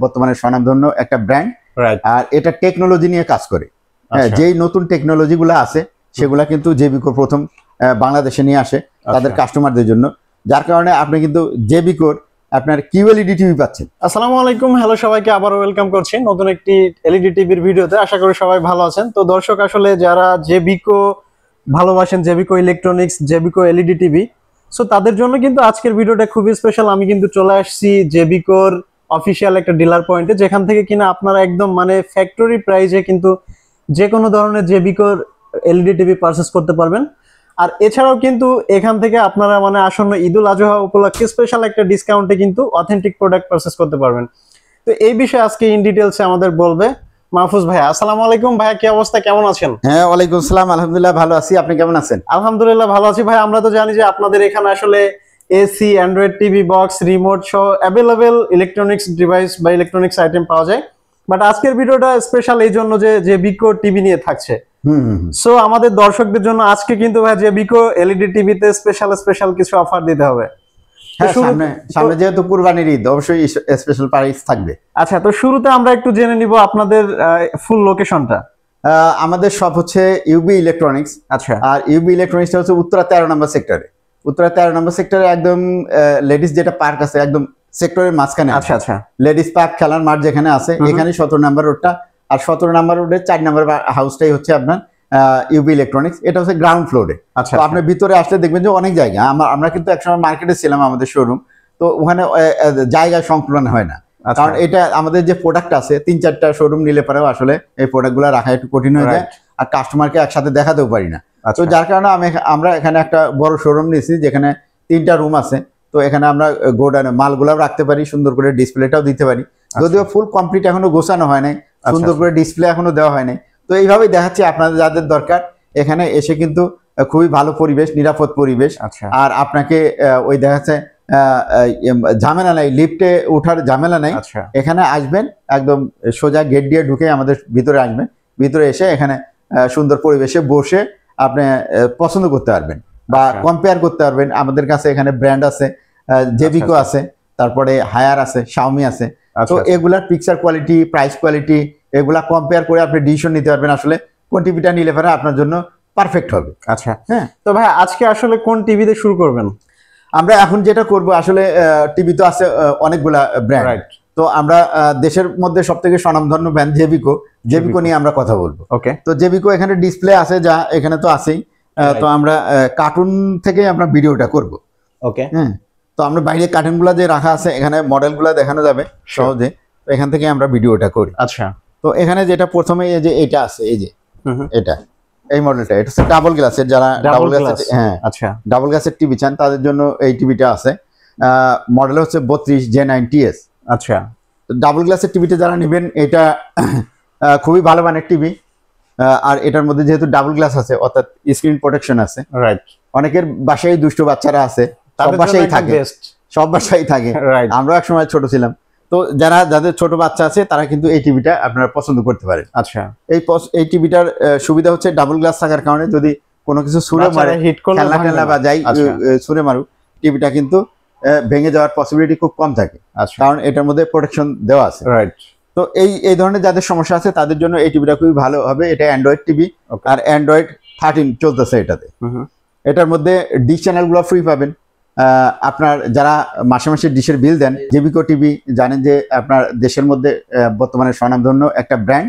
বর্তমানে স্বনামধন্য একটা ব্র্যান্ড, আর এটা টেকনোলজি নিয়ে কাজ করে। যেই নতুন টেকনোলজিগুলো আছে সেগুলা কিন্তু জেবিকো প্রথম বাংলাদেশে নিয়ে আসে তাদের কাস্টমারদের জন্য, যার কারণে আপনি কিন্তু জেবিকোর আপনার কিউএলইডি টিভি পাচ্ছেন। আসসালামু আলাইকুম, হ্যালো সবাইকে আবার ওয়েলকাম করছি নতুন একটি এলইডি টিভির ভিডিওতে। আশা করি সবাই ভালো আছেন। তো দর্শক, আসলে যারা জেবিকো ভালোবাসেন, জেবিকো ইলেকট্রনিক্স, জেবিকো এলইডি টিভি, সো তাদের জন্য কিন্তু আজকের ভিডিওটা খুবই স্পেশাল। আমি কিন্তু চলে আসছি জেবিকোর অফিসিয়াল একটা ডিলার পয়েন্টে, যেখান থেকে কিনা আপনারা একদম মানে ফ্যাক্টরি প্রাইজে কিন্তু যে কোনো ধরনের জেবিকোর এলইডি টিভি পারচেস করতে পারবেন। আর এছাড়াও কিন্তু এখান থেকে আপনারা মানে আসন্ন ঈদুল আজহা উপলক্ষে স্পেশাল একটা ডিসকাউন্টে কিন্তু অথেন্টিক প্রোডাক্ট পারচেস করতে পারবেন। তো এই বিষয়ে আজকে ইন ডিটেইলসে আমাদের বলবে মাহফুজ ভাই। আসসালামু আলাইকুম ভাইয়া, কি অবস্থা, কেমন আছেন? হ্যাঁ, ওয়ালাইকুম আসসালাম, আলহামদুলিল্লাহ ভালো আছি। আপনি কেমন আছেন? আলহামদুলিল্লাহ ভালো আছি ভাই। আমরা তো জানি যে আপনাদের এখানে আসলে AC, Android TV, box, remote সহ অ্যাভেলেবেল ইলেকট্রনিক্স ডিভাইস বা ইলেকট্রনিক্স আইটেম পাওয়া যায়। বাট আজকের ভিডিওটা স্পেশাল এই জন্য যে জেবিকো টিভি নিয়ে থাকছে। সো আমাদের দর্শকদের জন্য আজকে কিন্তু ভাই জেবিকো এলইডি টিভিতে স্পেশাল কিছু অফার দিতে হবে। সামনে যেহেতু কুরবানির ঈদ, অবশ্যই স্পেশাল প্রাইস থাকবে। আচ্ছা, তো শুরুতে আমরা একটু জেনে নিব আপনাদের ফুল লোকেশনটা। আমাদের শপ হচ্ছে ইউবি ইলেকট্রনিক্স। আচ্ছা, আর ইউবি ইলেকট্রনিক্সটা হচ্ছে উত্তরা 13 নম্বর সেক্টরে। উত্তরা 13 নম্বর সেক্টরে একদম লেডিস যেটা পার্ক আছে একদম সেক্টরের মাঝখানে। আচ্ছা আচ্ছা, লেডিস পার্ক, খেলার মাঠ যেখানে আছে এখানে 17 নম্বর রোডটা। আর 17 নম্বর রোডের 4 নম্বর হাউসটাই হচ্ছে আপনার ইউবি ইলেকট্রনিক্স। এটা হচ্ছে গ্রাউন্ড ফ্লোরে। আচ্ছা, তো আপনি ভিতরে আসলে দেখবেন যে অনেক জায়গা। আমরা কিন্তু একসময় মার্কেটে ছিলাম, আমাদের শোরুম, তো ওখানে জায়গা সংকুলন হয় না। কারণ এটা আমাদের যে প্রোডাক্ট আছে 3-4টা শোরুম নিলে পরেও আসলে এই প্রোডাক্টগুলো রাখা একটু কঠিন হয়ে যায়, আর কাস্টমারকে একসাথে দেখাতেও পারি না। তো যার কারণে আমরা এখানে একটা বড় শোরুম নিয়েছি, যেখানে 3টা রুম আছে। তো এখানে আমরা গোডাউনে মালগুলাও রাখতে পারি, সুন্দর করে ডিসপ্লেটাও দিতে পারি। যদিও ফুল কমপ্লিট এখনো গোছানো হয় নাই, সুন্দর করে ডিসপ্লে এখনো দেওয়া হয় নাই। তো এইভাবেই দেখাচ্ছি আপনাদের যাদের দরকার এখানে এসে কিন্তু খুবই ভালো পরিবেশ, নিরাপদ পরিবেশ। আর আপনাকে ওই দেখাচ্ছে ঝামেলা নাই, লিফটে ওঠার ঝামেলা নাই। এখানে আসবেন একদম সোজা গেট দিয়ে ঢুকে আমাদের ভিতরে আসবেন। ভিতরে এসে এখানে সুন্দর পরিবেশে বসে আপনি পছন্দ করতে পারবেন বা কম্পেয়ার করতে পারবেন। আমাদের কাছে এখানে ব্র্যান্ড আছে, জেবিকো আছে, তারপরে হায়ার আছে, শাওমি আছে। তো এগুলার পিকচার কোয়ালিটি, প্রাইস কোয়ালিটি এগুলা কম্পেয়ার করে আপনি ডিসিশন নিতে পারবেন আসলে কোন টিভিটা নিলে পরে আপনার জন্য পারফেক্ট হবে। আচ্ছা, হ্যাঁ। তো ভাই আজকে আসলে কোন টিভিতে শুরু করবেন? আমরা এখন যেটা করব, আসলে টিভি তো আছে অনেকগুলা ব্র্যান্ড। তো আমরা দেশের মধ্যে সবথেকে স্বনামধন্য ব্র্যান্ড জেবিকো নিয়ে আমরা কথা বলবো। ওকে, তো জেবিকো এখানে ডিসপ্লে আছে, যা এখানে তো আছেই। তো আমরা কার্টুন থেকে আমরা ভিডিওটা করব। ওকে, হ্যাঁ। তো আমরা বাইরে কার্টুনগুলো যে রাখা আছে এখানে মডেলগুলো দেখানো যাবে সহজে। তো এখান থেকে আমরা ভিডিওটা করি। আচ্ছা, তো এখানে যেটা প্রথমে এই যে এটা আছে, এই যে এটা এই মডেলটা, এটা হচ্ছে ডাবল গ্লাসের। যারা ডাবল গ্লাস, হ্যাঁ আচ্ছা, ডাবল গ্লাসের টিভি চান তাদের জন্য এই টিভিটা আছে। মডেল হচ্ছে 32 J9TS। আচ্ছা, তো ডাবল গ্লাসের টিভিটা যারা নেবেন এটা খুবই ভালো মানের টিভি। আর এটার মধ্যে যেহেতু ডাবল গ্লাস আছে, অর্থাৎ স্ক্রিন প্রোটেকশন আছে। রাইট। অনেকের বাসায় দুষ্ট বাচ্চারা আছে, সব বাসায় থাকে। আমরা এক সময় ছোট ছিলাম। তো যাদের ছোট বাচ্চা আছে তারা কিন্তু এই টিভিটা আপনারা পছন্দ করতে পারেন। আচ্ছা, এই টিভিটার সুবিধা হচ্ছে ডাবল গ্লাস থাকার কারণে যদি কোনো কিছু ছুঁড়ে মারে, খেলনা বা যাই ছুঁড়ে মারুক, টিভিটা কিন্তু ভেঙে যাওয়ার পসিবিলিটি খুব কম থাকে, কারণ এটার মধ্যে প্রোটেকশন দেওয়া আছে। রাইট। তো এই ধরনের যাদের সমস্যা আছে তাদের জন্য এই টিভিটা খুবই ভালো হবে। এটা অ্যান্ড্রয়েড টিভি, আর অ্যান্ড্রয়েড 13 চলতেছে এটাতে। এটার মধ্যে ডিশ চ্যানেলগুলো ফ্রি পাবেন। আপনার যারা মাসে মাসে ডিশের বিল দেন, জেবিকো টিভি জানেন যে আপনার দেশের মধ্যে বর্তমানে স্বনামধন্য একটা ব্র্যান্ড,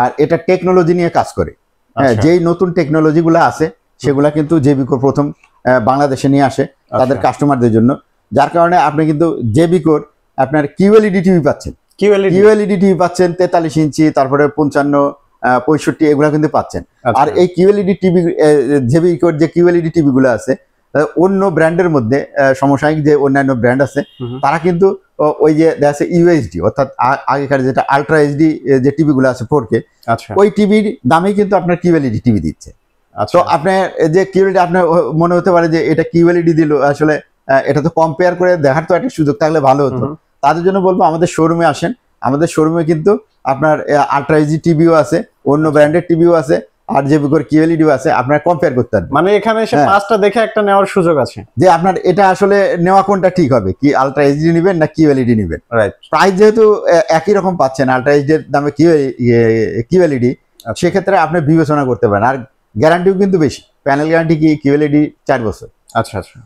আর এটা টেকনোলজি নিয়ে কাজ করে। যেই নতুন টেকনোলজিগুলো আছে সেগুলা কিন্তু জেবিকো প্রথম বাংলাদেশে নিয়ে আসে তাদের কাস্টমারদের জন্য, যার কারণে আপনি কিন্তু জেবিকোর আপনার কিউএলইডি টিভি পাচ্ছেন। কিউএলইডি টিভি পাচ্ছেন 43 ইঞ্চি, তারপরে 55, 65 এগুলা কিন্তু পাচ্ছেন। আর এই কিউএলইডি টিভি, জেবিকোর যে কিউএলইডি টিভি গুলো আছে অন্য ব্র্যান্ডের মধ্যে, সমসাময়িক যে অন্যান্য ব্র্যান্ড আছে তারা কিন্তু ওই যে দেখা ইউএসডি, অর্থাৎ আগেকার যেটা আলট্রা এইচডি যে টিভি গুলো আছে 4K, ওই টিভির দামেই কিন্তু আপনার কিউএলইডি টিভি দিচ্ছে। তো আপনার যে কিউএলইডি, আপনার মনে হতে পারে যে এটা কিউএলইডি দিল, আসলে এটা তো কম্পেয়ার করে দেখার তো একটা সুযোগ থাকলে ভালো হতো। তাদের জন্য বলবো আমাদের শোরুমে আসেন। আমাদের শোরুমে কিন্তু আপনার আলট্রা এইচডি টিভিও আছে, অন্য ব্র্যান্ডের টিভিও আছে, আর জেবিকোর কিউএলইডি আছে, আপনারা কম্পেয়ার করতে পারবেন। মানে এখানে এসে হ্যাঁ। 5টা দেখে একটা নেওয়ার সুযোগ আছে। যে আপনার এটা আসলে নেওয়া কোনটা ঠিক হবে, কি আলট্রা এইচডি নেবেন না কিউএলইডি নেবেন। রাইট। প্রাইস যেহেতু একই রকম পাচ্ছেন, আলট্রা এইচডি এর দামে কিউএলইডি, সেক্ষেত্রে আপনি বিবেচনা করতে পারেন। আর গ্যারান্টিও কিন্তু বেশি, প্যানেল গ্যারান্টি কি কিউএলইডি 4 বছর। আচ্ছা আচ্ছা।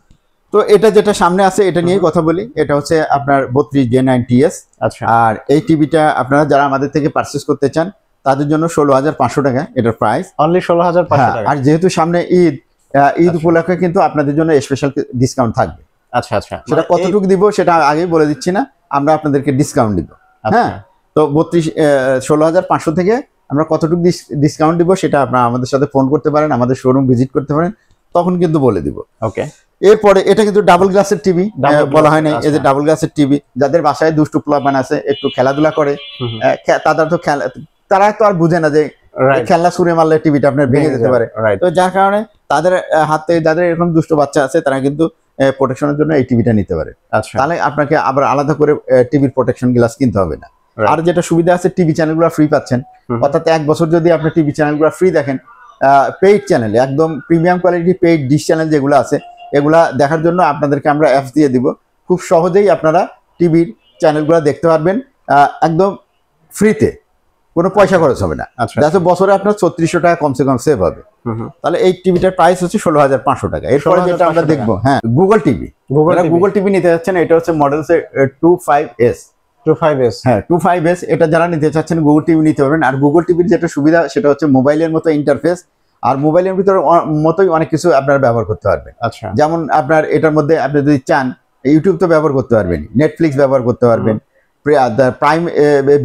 তো এটা যেটা সামনে আছে এটা নিয়েই কথা বলি। এটা হচ্ছে আপনার 32 Gen9TS। আচ্ছা। আর এই টিভিটা আপনারা যারা আমাদের থেকে পারচেজ করতে চান তাদের জন্য 16,500 টাকা এটার প্রাইস। অনলি 16,500 টাকা। আর যেহেতু সামনে ঈদ উপলক্ষে কিন্তু আপনাদের জন্য স্পেশাল ডিসকাউন্ট থাকবে। আচ্ছা আচ্ছা। সেটা কতটুকু দিব সেটা আগেই বলে দিচ্ছি না, আমরা আপনাদেরকে ডিসকাউন্ট দিব। হ্যাঁ, তো 16,500 থেকে আমরা কতটুকু ডিসকাউন্ট দিব সেটা আপনারা আমাদের সাথে ফোন করতে পারেন, আমাদের শোরুম ভিজিট করতে পারেন, তখন কিন্তু বলে দিব। ওকে। এরপরে এটা কিন্তু ডাবল গ্লাসের টিভি বলা হয় না, এই যে ডাবল গ্লাসের টিভি, যাদের বাসায় দুষ্টু পোলাপান আছে, একটু খেলাধুলা করে, তারা তো আর বুঝে না যে খেলনা ছুঁড়ে মারলে টিভিটা আপনার ভেঙে যেতে পারে। তো যার কারণে তাদের হাতে যাদের এরকম দুষ্ট বাচ্চা আছে তারা কিন্তু প্রোটেকশনের জন্য এই টিভিটা নিতে পারে। তাহলে আপনাকে আবার আলাদা করে টিভির প্রোটেকশন গ্লাস কিনতে হবে না। আর যেটা সুবিধা আছে, টিভি চ্যানেলগুলো ফ্রি পাচ্ছেন, অর্থাৎ 1 বছর যদি আপনি টিভি চ্যানেলগুলো ফ্রি দেখেন, পেইড চ্যানেল, একদম premium quality paid dish channel যেগুলো আছে এগুলা দেখার জন্য আপনাদেরকে আমরা অ্যাপস দিয়ে দিব। খুব সহজেই আপনারা টিভির চ্যানেলগুলো দেখতে পারবেন একদম ফ্রিতে, কোনো পয়সা খরচ হবে না। যাতে বছরে আপনার 3600 টাকা কমসে কম সেভ হবে। তাহলে এই টিভিটার প্রাইস হচ্ছে 16,500 টাকা। এরপরে যেটা আমরা দেখবো, হ্যাঁ, গুগল টিভি। গুগল টিভি নিতে যাচ্ছেন, এটা হচ্ছে মডেল 25S। 25S, হ্যাঁ 25S, এটা যারা নিতে চাচ্ছেন গুগল টিভি নিতে পারবেন। আর গুগল টিভির যেটা সুবিধা সেটা হচ্ছে মোবাইলের মতো ইন্টারফেস, আর মোবাইলের ভিতরে মতোই অনেক কিছু আপনারা ব্যবহার করতে পারবেন। আচ্ছা। যেমন আপনার এটার মধ্যে আপনি যদি চান ইউটিউব তো ব্যবহার করতে পারবেন, নেটফ্লিক্স ব্যবহার করতে পারবেন, প্রাইম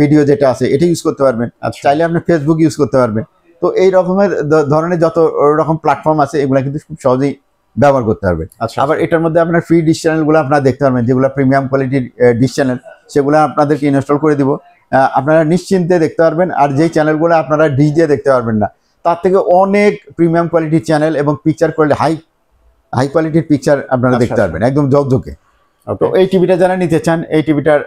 ভিডিও যেটা আছে এটা ইউজ করতে পারবেন, চাইলে আপনি ফেসবুক ইউজ করতে পারবেন। তো এই রকমের ধরনের যত রকম প্ল্যাটফর্ম আছে এগুলো কিন্তু খুব সহজেই ব্যবহার করতে পারবেন। আবার এটার মধ্যে আপনার ফ্রি ডিশ চ্যানেলগুলো আপনারা দেখতে পারবেন, যেগুলো প্রিমিয়াম কোয়ালিটির ডিশ চ্যানেল, সেগুলো আপনাদেরকে ইনস্টল করে দিব, আপনারা নিশ্চিন্তে দেখতে পারবেন। আর যেই চ্যানেলগুলো আপনারা ডিশ দিয়ে দেখতে পারবেন না, তার থেকে অনেক প্রিমিয়াম কোয়ালিটির চ্যানেল এবং পিকচার কোয়ালিটি হাই কোয়ালিটির পিকচার আপনারা দেখতে পারবেন, একদম ঝকঝকে। তো এই টিভিটা যারা নিতে চান, এই টিভিটার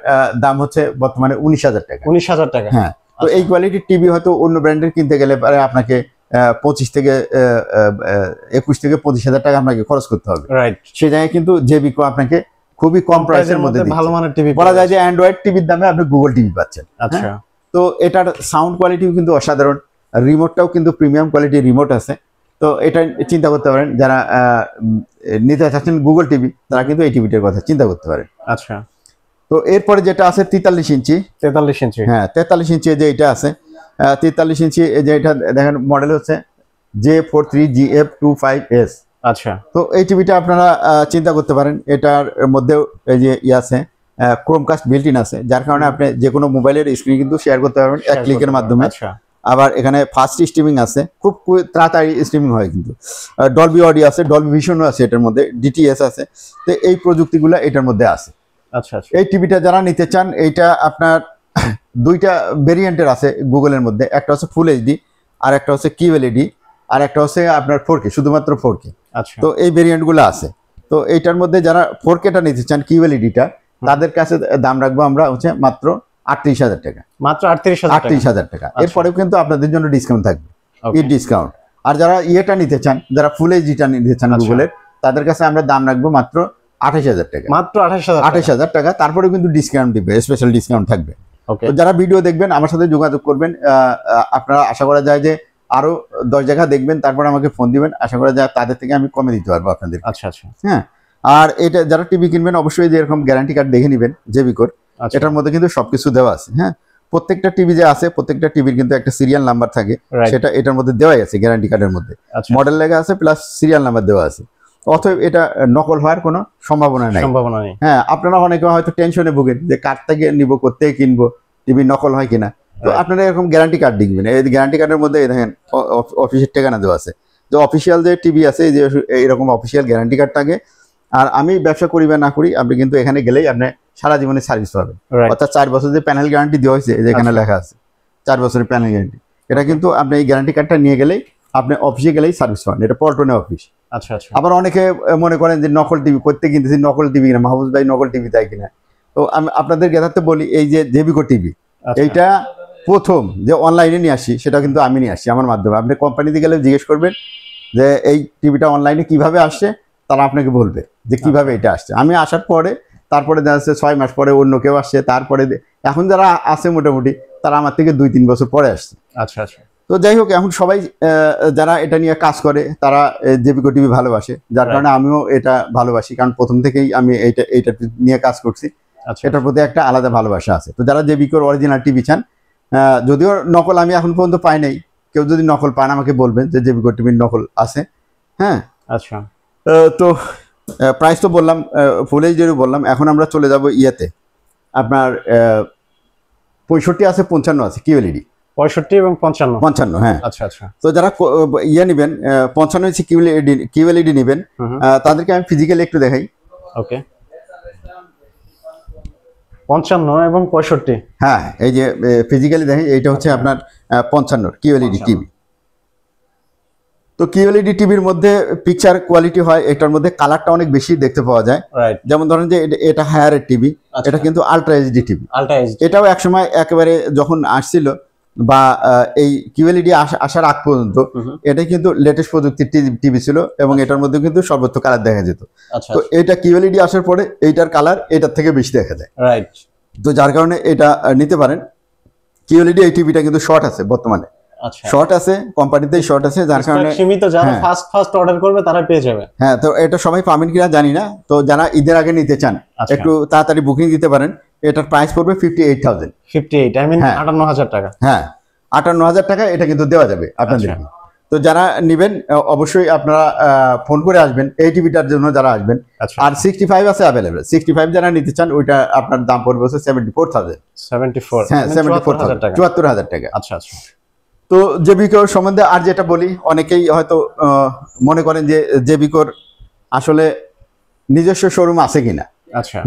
দাম হচ্ছে বর্তমানে 19,000 টাকা। 19,000 টাকা। হ্যাঁ, তো এই কোয়ালিটির টিভি হয়তো অন্য ব্র্যান্ডের কিনতে গেলে পরে আপনাকে 25 থেকে 21 থেকে 25,000 টাকা আপনাকে খরচ করতে হবে। রাইট। সেই জায়গায় কিন্তু জেবিকো আপনাকে খুবই কম প্রাইসের মধ্যে ভালো মানের টিভি বলা যায় যে অ্যান্ড্রয়েড টিভির দামে আপনি গুগল টিভি পাচ্ছেন। আচ্ছা। তো এটার সাউন্ড কোয়ালিটিও কিন্তু অসাধারণ, রিমোটটাও কিন্তু প্রিমিয়াম কোয়ালিটির রিমোট আছে। তো এটা চিন্তা করতে পারেন, যারা নিতে চাচ্ছেন গুগল টিভি তারা কিন্তু এই টিভিটার কথা চিন্তা করতে পারেন। আচ্ছা। তো এরপরে যেটা আছে 43 ইঞ্চি। 43 ইঞ্চি, হ্যাঁ 43 ইঞ্চি যে এটা আছে, 43 ইঞ্চি যে এটা দেখেন মডেল হচ্ছে J43GF25S। আচ্ছা। তো এই টিভিটা আপনারা চিন্তা করতে পারেন, এটার মধ্যেও এই যে আছে ক্রোমকাস্ট বিল্ট ইন আছে, যার কারণে আপনি যে কোনো মোবাইলের স্ক্রিন কিন্তু শেয়ার করতে পারবেন এক ক্লিকের মাধ্যমে। আচ্ছা। আবার এখানে ফাস্ট স্ট্রিমিং আছে, খুব তাড়াতাড়ি স্ট্রিমিং হয় কিন্তু। ডলবি অডিও আছে, ডলবি ভিশনও আছে এটার মধ্যে, ডিটিএস আছে। তো এই প্রযুক্তিগুলো এটার মধ্যে আছে। আচ্ছা আচ্ছা। এই টিভিটা যারা নিতে চান, এইটা আপনার দুইটা ভেরিয়েন্টের আছে গুগলের মধ্যে, একটা হচ্ছে ফুল এইচডি আর একটা হচ্ছে কিউএলইডি আর একটা হচ্ছে আপনার 4K, শুধুমাত্র 4K। আচ্ছা। তো এই ভেরিয়েন্টগুলো আছে। তো এইটার মধ্যে যারা 4Kটা নিতে চান কিউএলইডিটা, তাদের কাছে দাম রাখবো আমরা হচ্ছে মাত্র 38,000 টাকা। মাত্র 38,000 টাকা। এরপরেও কিন্তু আপনাদের জন্য ডিসকাউন্ট থাকবে, এই ডিসকাউন্ট। আর যারা ইয়েটা নিতে চান, যারা ফুল এইচডিটা নিতে চান গুগলের, তাদের কাছে আমরা দাম রাখবো মাত্র 28,000 টাকা। মাত্র 28,000 টাকা। তারপরেও কিন্তু ডিসকাউন্ট দিবে, স্পেশাল ডিসকাউন্ট থাকবে। তো যারা ভিডিও দেখবেন আমার সাথে যোগাযোগ করবেন, আপনারা আশা করা যায় যে আরো 10 জায়গা দেখবেন, তারপর আমাকে ফোন দিবেন, আশা করা যায় তাদের থেকে আমি কমে দিতে পারবো আপনাদের। আচ্ছা আচ্ছা। হ্যাঁ, আর এটা যারা টিভি কিনবেন অবশ্যই যে এরকম গ্যারান্টি কার্ড দেখে নেবেন জেবিকোর। এটার মধ্যে কিন্তু সবকিছু দেওয়া আছে। হ্যাঁ, প্রত্যেকটা টিভি যে আছে, প্রত্যেকটা টিভির কিন্তু একটা সিরিয়াল নাম্বার থাকে, সেটা এটার মধ্যে দেওয়াই আছে গ্যারান্টি কার্ডের মধ্যে। মডেল লেখা আছে প্লাস সিরিয়াল নাম্বার দেওয়া আছে। অতএব এটা নকল হওয়ার কোনো সম্ভাবনা নেই। হ্যাঁ, আপনারা অনেকে হয়তো টেনশনে ভোগেন যে কার্ড থেকে নিবো, কোত্থেকে কিনবো, টিভি নকল হয় কিনা। তো আপনারা এরকম গ্যারান্টি কার্ড দেখবেন, এই গ্যারান্টি কার্ডের মধ্যে দেখেন অফিসের ঠিকানা দেওয়া আছে, যে অফিসিয়াল যে টিভি আছে যে এইরকম অফিসিয়াল গ্যারান্টি কার্ড থাকে। আর আমি ব্যবসা করি বা না করি, আপনি কিন্তু এখানে গেলেই আপনি সারা জীবনে সার্ভিস পাবেন। অর্থাৎ 4 বছর যে প্যানেল গ্যারান্টি দেওয়া হয়েছে, যেখানে লেখা আছে 4 বছরের প্যানেল গ্যারান্টি, এটা কিন্তু আপনি এই গ্যারান্টি কার্ডটা নিয়ে গেলেই আপনি অফিসে গেলেই সার্ভিস পাবেন। এটা পল্টনে অফিস। আচ্ছা আচ্ছা। আবার অনেকে মনে করেন যে নকল টিভি করতে কিনতেছি, নকল টিভি কিনা, মাহবুব ভাই নকল টিভি তাই কিনা। তো আমি আপনাদের জ্ঞাতার্থে বলি, এই যে জেবিকো টিভি, এইটা প্রথম যে অনলাইনে নিয়ে আসি সেটা কিন্তু আমি নিয়ে আসি আমার মাধ্যমে। আপনি কোম্পানিতে গেলে জিজ্ঞেস করবেন যে এই টিভিটা অনলাইনে কিভাবে আসছে, তারা আপনাকে বলবে যে কিভাবে এটা আসছে। আমি আসার পরে তারপরে দেখা যাচ্ছে 6 মাস পরে অন্য কেউ আসছে, তারপরে এখন যারা আছে মোটামুটি তারা আমার থেকে 2-3 বছর পরে আসছে। আচ্ছা আচ্ছা। তো যাই হোক, এখন সবাই যারা এটা নিয়ে কাজ করে তারা জেবিকো টিভি ভালোবাসে, যার কারণে আমিও এটা ভালোবাসি, কারণ প্রথম থেকেই আমি এইটা নিয়ে কাজ করছি। এটার প্রতি একটা আলাদা ভালোবাসা আছে। তো যারা জেবিকোর অরিজিনাল টিভি চান, যদিও নকল আমি এখন পর্যন্ত পাই নাই, কেউ যদি নকল পান আমাকে বলবেন যে জেবিকো টিভির নকল আছে। হ্যাঁ আচ্ছা। তো প্রাইস তো বললাম, ফুল এইচডি বললাম। এখন আমরা চলে যাব ইয়েতে, আপনার 65 আছে, 55 আছে কিউএলইডি। 65 এবং 55। হ্যাঁ। আচ্ছা আচ্ছা। তো যারা ইয়ে নেবেন 55 ইঞ্চি কিউএলইডি নেবেন, তাদেরকে আমি ফিজিক্যালি একটু দেখাই। ওকে। 55 এবং 65। হ্যাঁ, এই যে ফিজিক্যালি দেখেন, এইটা হচ্ছে আপনার 55 কিউএলইডি টিভি। তো কিউএলইডি টিভির মধ্যে পিকচার কোয়ালিটি হয়, এটার মধ্যে কালারটা অনেক বেশি দেখতে পাওয়া যায়। যেমন ধরেন যে এটা হায়ারের টিভি, এটা কিন্তু আলট্রা এইচডি টিভি। এটাও একসময় একেবারে যখন আসছিল বা এই কিউএলইডি আসার আগ পর্যন্ত এটা কিন্তু লেটেস্ট প্রযুক্তির টিভি ছিল, এবং এটার মধ্যে কিন্তু সর্বোচ্চ কালার দেখা যেত। তো এটা কিউএলইডি আসার পরে এইটার কালার এটার থেকে বেশি দেখা যায়। তো যার কারণে এটা নিতে পারেন। কিউএলইডি এই টিভিটা কিন্তু শর্ট আছে বর্তমানে, শর্ট আছে কোম্পানিতেই শর্ট আছে, যার কারণে সীমিত, যারা ফার্স্ট অর্ডার করবে তারা পেয়ে যাবে। হ্যাঁ, তো এটা সবাই পাবেন কিনা জানি না। তো যারা ঈদের আগে নিতে চান একটু তাড়াতাড়ি বুকিং দিতে পারেন। এটার প্রাইস পড়বে 58,000। 58, আই মিন 58,000 টাকা। হ্যাঁ, 58,000 টাকা এটা কিন্তু দেওয়া যাবে আপনাদের। তো যারা নেবেন অবশ্যই আপনারা ফোন করে আসবেন এই টিভিটার জন্য যারা আসবেন। আর 65 আছে অ্যাভেলেবেল। 65 যারা নিতে চান ওইটা আপনার দাম পড়বে 74,000। 74, হ্যাঁ 74,000 টাকা, 74,000 টাকা। আচ্ছা আচ্ছা। তো জেবিকোর সম্বন্ধে আর যেটা বলি, অনেকেই হয়তো মনে করেন যে জেবিকোর আসলে নিজস্ব শোরুম আছে কিনা। আচ্ছা।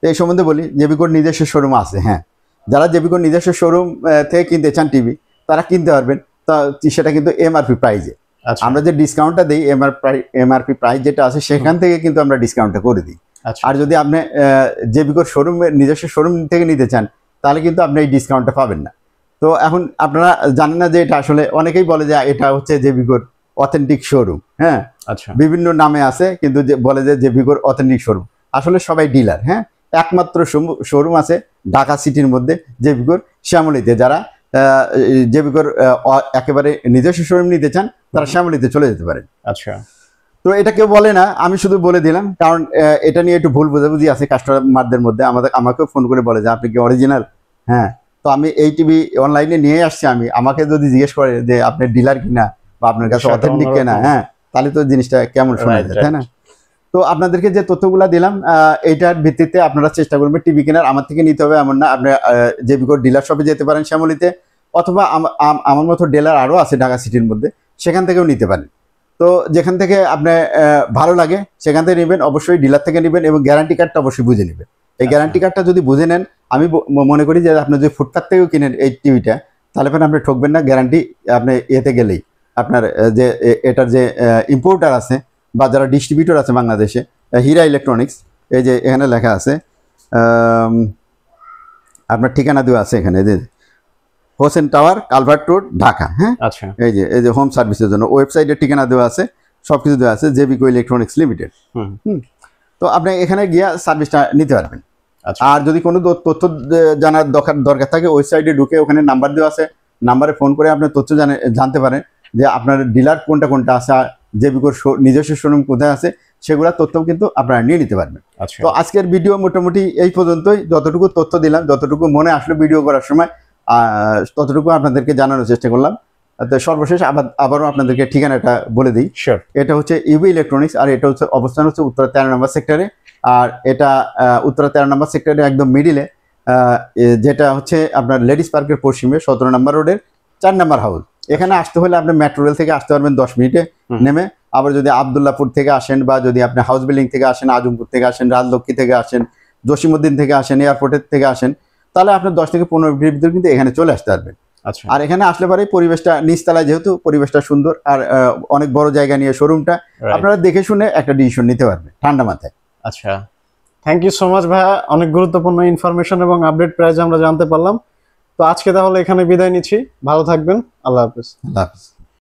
এই সম্বন্ধে বলি, জেবিকোর নিজস্ব শোরুম আছে। হ্যাঁ, যারা জেবিকোর নিজস্ব শোরুম থেকে কিনতে চান টিভি, তারা কিনতে পারবেন। তা সেটা কিন্তু এমআরপি প্রাইজে। আমরা যে ডিসকাউন্টটা দিই, এমআরপি প্রাইস যেটা আছে সেখান থেকে কিন্তু আমরা ডিসকাউন্টটা করে দিই। আর যদি আপনি জেবিকোর শোরুমের নিজস্ব শোরুম থেকে নিতে চান, তাহলে কিন্তু আপনি এই ডিসকাউন্টটা পাবেন না। তো এখন আপনারা জানেন না যে এটা আসলে, অনেকেই বলে যে এটা হচ্ছে জেবিকোর অথেন্টিক শোরুম। হ্যাঁ, আচ্ছা, বিভিন্ন নামে আছে, কিন্তু বলে যে জেবিকোর অথেন্টিক শোরুম। আসলে সবাই ডিলার। হ্যাঁ, একমাত্র শোরুম আছে ঢাকা সিটির মধ্যে জেবিকোর শ্যামলীতে। যারা জেবিকোর একেবারে নিজস্ব শোরুম নিতে চান তারা শ্যামলীতে চলে যেতে পারেন। আচ্ছা। তো এটা কেউ বলে না, আমি শুধু বলে দিলাম, কারণ এটা নিয়ে একটু ভুল বোঝাবুঝি আছে কাস্টমারদের মধ্যে। আমাকেও ফোন করে বলে যে আপনি কি অরিজিনাল। হ্যাঁ, তো আমি এই টিভি অনলাইনে নিয়ে আসছি। আমাকে যদি জিজ্ঞেস করে যে আপনি ডিলার কিনা বা আপনার কাছে অথেন্টিক কিনা, হ্যাঁ, তাহলে তো জিনিসটা কেমন শোনা যায়, তাই না? তো আপনাদেরকে যে তথ্যগুলা দিলাম, এইটার ভিত্তিতে আপনারা চেষ্টা করবেন টিভি কেনার। আমার থেকে নিতে হবে এমন না, আপনি জেবিকোর ডিলার শপে যেতে পারেন শ্যামলীতে, অথবা আমার মতো ডিলার আরও আছে ঢাকা সিটির মধ্যে, সেখান থেকেও নিতে পারেন। তো যেখান থেকে আপনার ভালো লাগে সেখান থেকে নেবেন, অবশ্যই ডিলার থেকে নেবেন, এবং গ্যারান্টি কার্ডটা অবশ্যই বুঝে নেবেন। এই গ্যারান্টি কার্ডটা যদি বুঝে নেন, আমি মনে করি যে আপনি যদি ফুটপাথ থেকেও কিনেন এই টিভিটা, তাহলে আপনি ঠকবেন না। গ্যারান্টি আপনি এতে গেলেই আপনার যে এটার যে ইম্পোর্টার আছে বা যারা ডিস্ট্রিবিউটর আছে বাংলাদেশে, হীরা ইলেকট্রনিক্স, এই যে এখানে লেখা আছে, আপনার ঠিকানা দেওয়া আছে এখানে, যে Hossain tower, culvert road, Dhaka. হ্যাঁ, আচ্ছা, এই যে হোম সার্ভিসের জন্য ওয়েবসাইটের ঠিকানা দেওয়া আছে, সব কিছু দেওয়া আছে, জেবিকো ইলেকট্রনিক্স লিমিটেড। তো আপনি এখানে গিয়ে সার্ভিসটা নিতে পারবেন। আর যদি কোনো তথ্য জানার দরকার থাকে, ওয়েবসাইটে ঢুকে ওখানে নাম্বার দেওয়া আছে, নাম্বারে ফোন করে আপনি তথ্য জানতে পারেন যে আপনার ডিলার কোনটা আছে, জেবিকোর নিজস্ব শোরুম কোথায় আছে, সেগুলোর তথ্যও কিন্তু আপনারা নিয়ে নিতে পারবেন। তো আজকের ভিডিও মোটামুটি এই পর্যন্তই। যতটুকু তথ্য দিলাম, যতটুকু মনে আসলো ভিডিও করার সময়, ততটুকু আপনাদেরকে জানানোর চেষ্টা করলাম। তো সর্বশেষ আবারও আপনাদেরকে ঠিকানাটা বলে দিই। এটা হচ্ছে ইউবি ইলেকট্রনিক্স, আর এটা হচ্ছে অবস্থান হচ্ছে উত্তরা 13 নম্বর সেক্টরে। আর এটা উত্তরা 13 নম্বর সেক্টরে একদম মিডিলে, যেটা হচ্ছে আপনার লেডিস পার্কের পশ্চিমে 17 নম্বর রোডের 4 নম্বর হাউস। এখানে আসতে হলে আপনি মেট্রো রেল থেকে আসতে পারবেন 10 মিনিটে নেমে। আবার যদি আবদুল্লাপুর থেকে আসেন, বা যদি আপনি হাউস বিল্ডিং থেকে আসেন, আজমপুর থেকে আসেন, রাজলক্ষ্মী থেকে আসেন, জসিমউদ্দিন থেকে আসেন, এয়ারপোর্টের থেকে আসেন, তাহলে আপনার 10 থেকে 15 মিনিটের ভিতরে কিন্তু এখানে চলে আসতে পারবেন। আর এখানে আসলে পরে পরিবেশটা নিচতলায়, যেহেতু পরিবেশটা সুন্দর আর অনেক বড় জায়গা নিয়ে শোরুমটা, আপনারা দেখে শুনে একটা ডিসিশন নিতে পারবেন ঠান্ডা মাথায়। আচ্ছা, থ্যাংক ইউ সো মাচ ভাইয়া, অনেক গুরুত্বপূর্ণ ইনফরমেশন এবং আপডেট প্রাইস আমরা জানতে পারলাম। তো আজকে তাহলে এখানে বিদায় নিচ্ছি, ভালো থাকবেন, আল্লাহ হাফেজ। আল্লাহ হাফেজ।